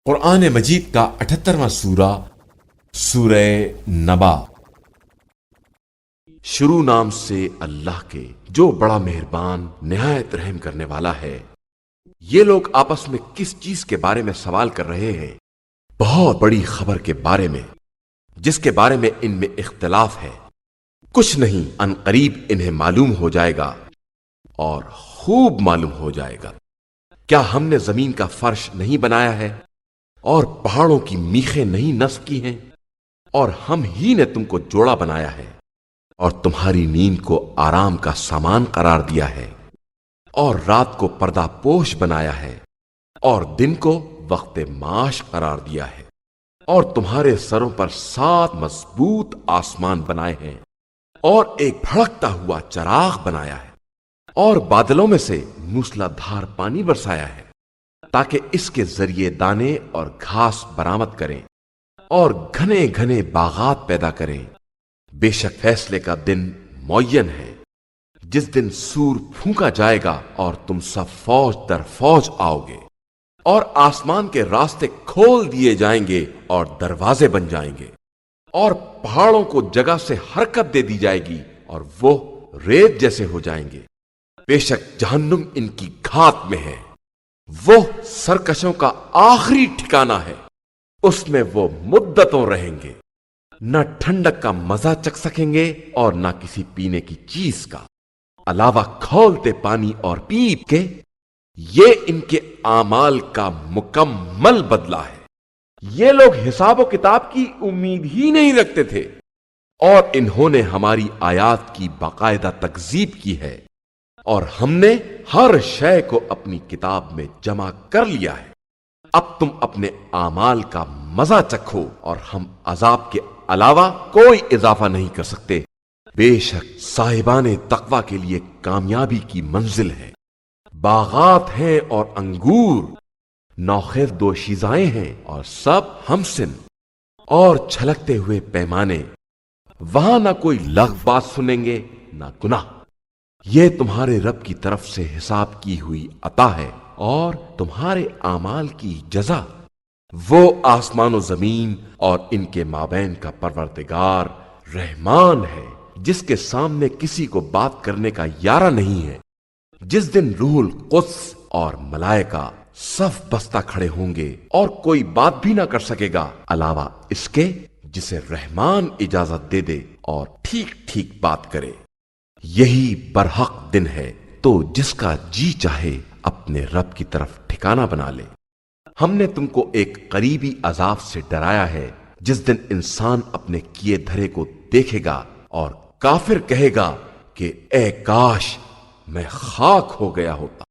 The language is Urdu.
قرآن مجید کا 78واں سورہ سورہ نبا۔ شروع نام سے اللہ کے جو بڑا مہربان نہایت رحم کرنے والا ہے۔ یہ لوگ آپس میں کس چیز کے بارے میں سوال کر رہے ہیں؟ بہت بڑی خبر کے بارے میں، جس کے بارے میں ان میں اختلاف ہے۔ کچھ نہیں، ان قریب انہیں معلوم ہو جائے گا اور خوب معلوم ہو جائے گا۔ کیا ہم نے زمین کا فرش نہیں بنایا ہے اور پہاڑوں کی میخیں نہیں نصب کی ہیں؟ اور ہم ہی نے تم کو جوڑا بنایا ہے اور تمہاری نیند کو آرام کا سامان قرار دیا ہے، اور رات کو پردہ پوش بنایا ہے اور دن کو وقت معاش قرار دیا ہے، اور تمہارے سروں پر 7 مضبوط آسمان بنائے ہیں اور ایک بھڑکتا ہوا چراغ بنایا ہے، اور بادلوں میں سے موسلا دھار پانی برسایا ہے تاکہ اس کے ذریعے دانے اور گھاس برآمد کریں اور گھنے گھنے باغات پیدا کریں۔ بے شک فیصلے کا دن معین ہے، جس دن سور پھونکا جائے گا اور تم سب فوج در فوج آؤ گے، اور آسمان کے راستے کھول دیے جائیں گے اور دروازے بن جائیں گے، اور پہاڑوں کو جگہ سے حرکت دے دی جائے گی اور وہ ریت جیسے ہو جائیں گے۔ بے شک جہنم ان کی گھات میں ہے، وہ سرکشوں کا آخری ٹھکانہ ہے، اس میں وہ مدتوں رہیں گے، نہ ٹھنڈک کا مزہ چکھ سکیں گے اور نہ کسی پینے کی چیز کا، علاوہ کھولتے پانی اور پیپ کے۔ یہ ان کے اعمال کا مکمل بدلہ ہے۔ یہ لوگ حساب و کتاب کی امید ہی نہیں رکھتے تھے، اور انہوں نے ہماری آیات کی باقاعدہ تکذیب کی ہے، اور ہم نے ہر شے کو اپنی کتاب میں جمع کر لیا ہے۔ اب تم اپنے اعمال کا مزہ چکھو، اور ہم عذاب کے علاوہ کوئی اضافہ نہیں کر سکتے۔ بے شک صاحبان تقوی کے لیے کامیابی کی منزل ہے۔ باغات ہیں اور انگور، نوخیز دوشیزائیں ہیں اور سب ہمسن، اور چھلکتے ہوئے پیمانے۔ وہاں نہ کوئی لغو بات سنیں گے نہ گناہ۔ یہ تمہارے رب کی طرف سے حساب کی ہوئی عطا ہے اور تمہارے اعمال کی جزا۔ وہ آسمان و زمین اور ان کے مابین کا پروردگار رحمان ہے، جس کے سامنے کسی کو بات کرنے کا یارہ نہیں ہے۔ جس دن روح القدس اور ملائکہ صف بستہ کھڑے ہوں گے اور کوئی بات بھی نہ کر سکے گا علاوہ اس کے جسے رحمان اجازت دے دے اور ٹھیک ٹھیک بات کرے۔ یہی برحق دن ہے، تو جس کا جی چاہے اپنے رب کی طرف ٹھکانہ بنا لے۔ ہم نے تم کو ایک قریبی عذاب سے ڈرایا ہے، جس دن انسان اپنے کیے دھرے کو دیکھے گا اور کافر کہے گا کہ اے کاش میں خاک ہو گیا ہوتا۔